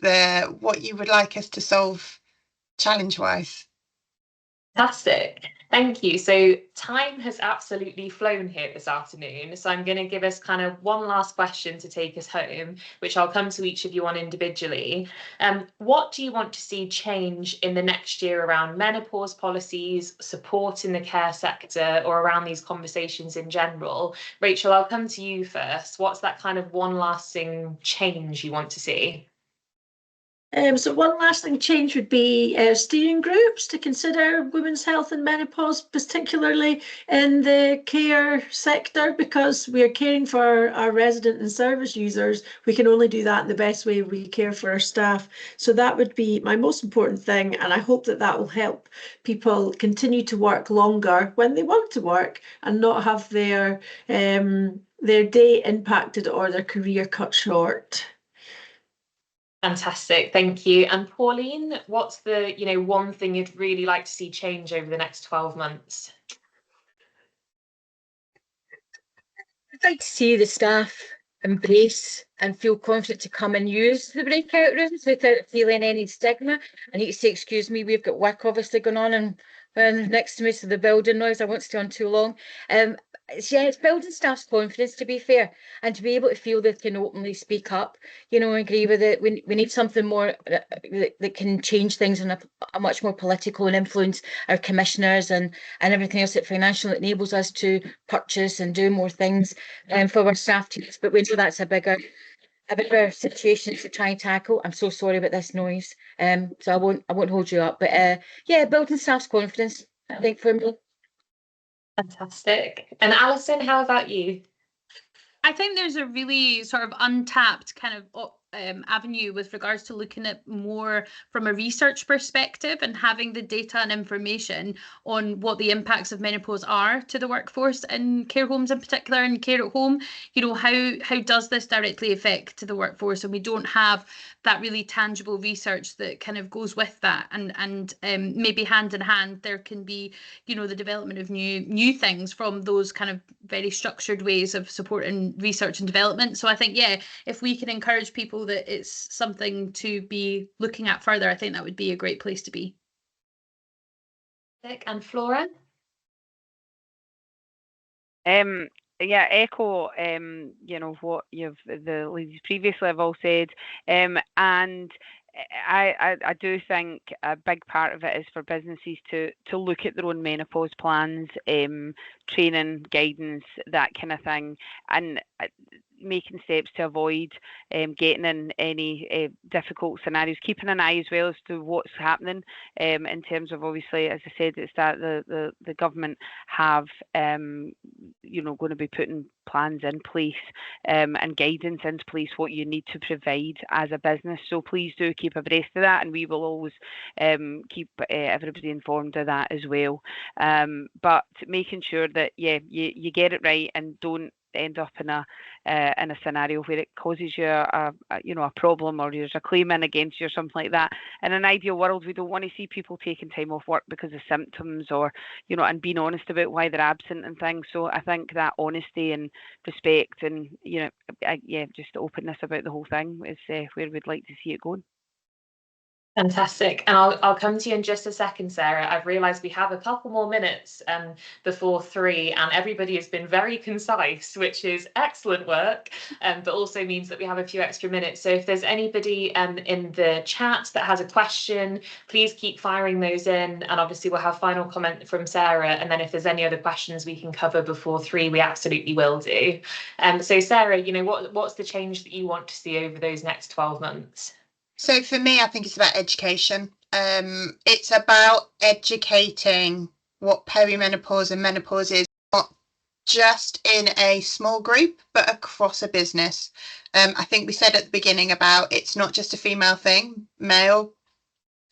what you would like us to solve challenge wise. Fantastic. Thank you. So time has absolutely flown here this afternoon. So I'm going to give us kind of one last question to take us home, which I'll come to each of you on individually. What do you want to see change in the next year around menopause policies, support in the care sector, or around these conversations in general? Rachel, I'll come to you first. What's that kind of one lasting change you want to see? So one lasting change would be steering groups to consider women's health and menopause, particularly in the care sector, because we are caring for our resident and service users. We can only do that in the best way we care for our staff. So that would be my most important thing, and I hope that that will help people continue to work longer when they want to work and not have their day impacted or their career cut short. Fantastic, thank you. And Pauline, what's the, one thing you'd really like to see change over the next 12 months? I'd like to see the staff embrace and feel confident to come and use the breakout rooms without feeling any stigma. I need to say, excuse me, we've got work obviously going on and next to me, so the building noise, I won't stay on too long. It's building staff's confidence, to be fair, and to be able to feel they can openly speak up. I agree with it. We need something more that can change things in a much more political and influence our commissioners and everything else that financial enables us to purchase and do more things for our staff teams. But we know that's a bigger situation to try and tackle. I'm so sorry about this noise. So I won't hold you up. But yeah, building staff's confidence, I think, for me. Fantastic. And Alyson, how about you? I think there's a really sort of untapped kind of avenue with regards to looking at more from a research perspective and having the data and information on what the impacts of menopause are to the workforce in care homes in particular, and care at home. How does this directly affect the workforce? And we don't have that really tangible research that kind of goes with that, and maybe hand in hand there can be the development of new things from those kind of very structured ways of supporting research and development. So I think, yeah, if we can encourage people that it's something to be looking at further, I think that would be a great place to be. And Flora? Yeah, echo what the ladies previously have all said, and I do think a big part of it is for businesses to look at their own menopause plans, training, guidance, that kind of thing, and making steps to avoid getting in any difficult scenarios, keeping an eye as well as to what's happening in terms of, obviously, as I said at the start, the government have going to be putting plans in place and guidance into place, what you need to provide as a business. So please do keep abreast of that, and we will always keep everybody informed of that as well. But making sure that you get it right and don't end up in a scenario where it causes you a problem, or there's a claim in against you or something like that. In an ideal world, we don't want to see people taking time off work because of symptoms, or and being honest about why they're absent and things. So I think that honesty and respect and just openness about the whole thing is where we'd like to see it going. Fantastic. And I'll come to you in just a second, Sarah. I've realised we have a couple more minutes before 3, and everybody has been very concise, which is excellent work, but also means that we have a few extra minutes. So if there's anybody in the chat that has a question, please keep firing those in. And obviously we'll have final comment from Sarah. And then if there's any other questions we can cover before 3, we absolutely will do. So Sarah, what's the change that you want to see over those next 12 months? So for me, I think it's about education. It's about educating what perimenopause and menopause is, not just in a small group, but across a business. I think we said at the beginning about it's not just a female thing. Male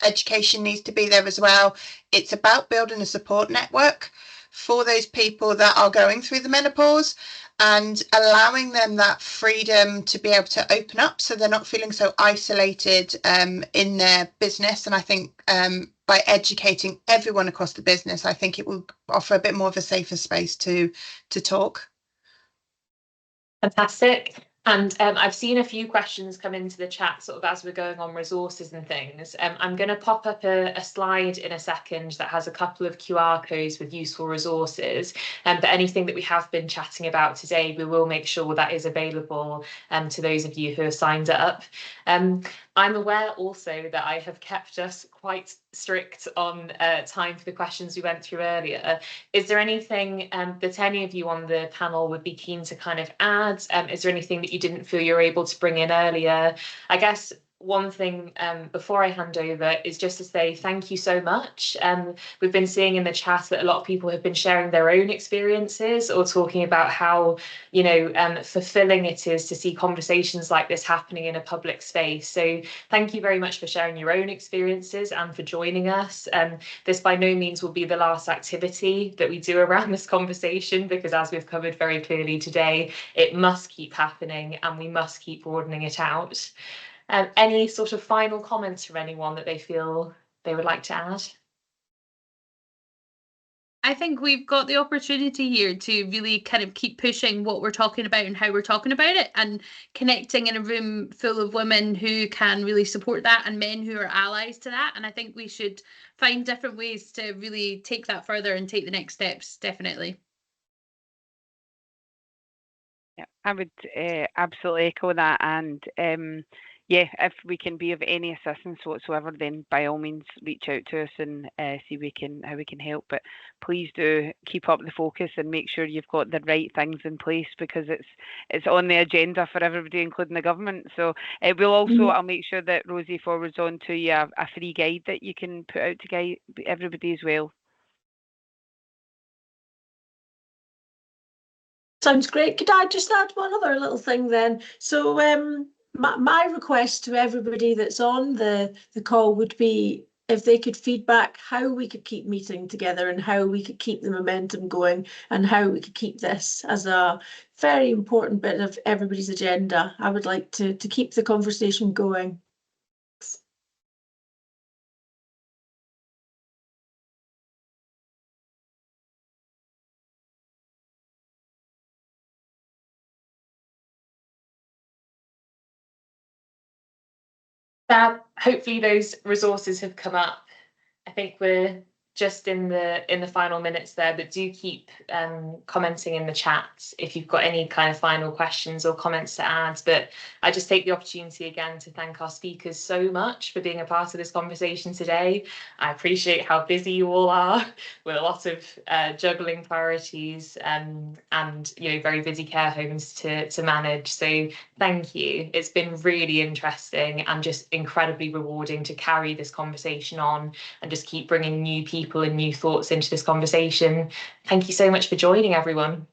education needs to be there as well. It's about building a support network for those people that are going through the menopause and allowing them that freedom to be able to open up, so they're not feeling so isolated in their business. And I think by educating everyone across the business, I think it will offer a bit more of a safer space to talk. Fantastic. And I've seen a few questions come into the chat sort of as we're going on resources and things. I'm going to pop up a slide in a second that has a couple of QR codes with useful resources. But anything that we have been chatting about today, we will make sure that is available to those of you who have signed up. I'm aware also that I have kept us quite strict on time for the questions we went through earlier. Is there anything that any of you on the panel would be keen to kind of add? Is there anything that you didn't feel you were able to bring in earlier? I guess one thing before I hand over is just to say thank you so much. We've been seeing in the chat that a lot of people have been sharing their own experiences or talking about how, fulfilling it is to see conversations like this happening in a public space. So thank you very much for sharing your own experiences and for joining us. This by no means will be the last activity that we do around this conversation, because as we've covered very clearly today, it must keep happening and we must keep broadening it out. Any sort of final comments from anyone that they feel they would like to add? I think we've got the opportunity here to really kind of keep pushing what we're talking about and how we're talking about it, and connecting in a room full of women who can really support that and men who are allies to that. And I think we should find different ways to really take that further and take the next steps, definitely. Yeah, I would absolutely echo that. And yeah, if we can be of any assistance whatsoever, then by all means reach out to us and see how we can help. But please do keep up the focus and make sure you've got the right things in place, because it's on the agenda for everybody, including the government. So we'll also, I'll make sure that Rosie forwards on to you a free guide that you can put out to guide everybody as well. Sounds great. Could I just add one other little thing then? So my request to everybody that's on the call would be if they could feedback how we could keep meeting together and how we could keep the momentum going and how we could keep this as a very important bit of everybody's agenda. I would like to keep the conversation going. Hopefully those resources have come up. I think we're just in the final minutes there, but do keep commenting in the chat if you've got any kind of final questions or comments to add. But I just take the opportunity again to thank our speakers so much for being a part of this conversation today. I appreciate how busy you all are with a lot of juggling priorities and very busy care homes to manage. So thank you. It's been really interesting and just incredibly rewarding to carry this conversation on and just keep bringing new people and new thoughts into this conversation. Thank you so much for joining, everyone.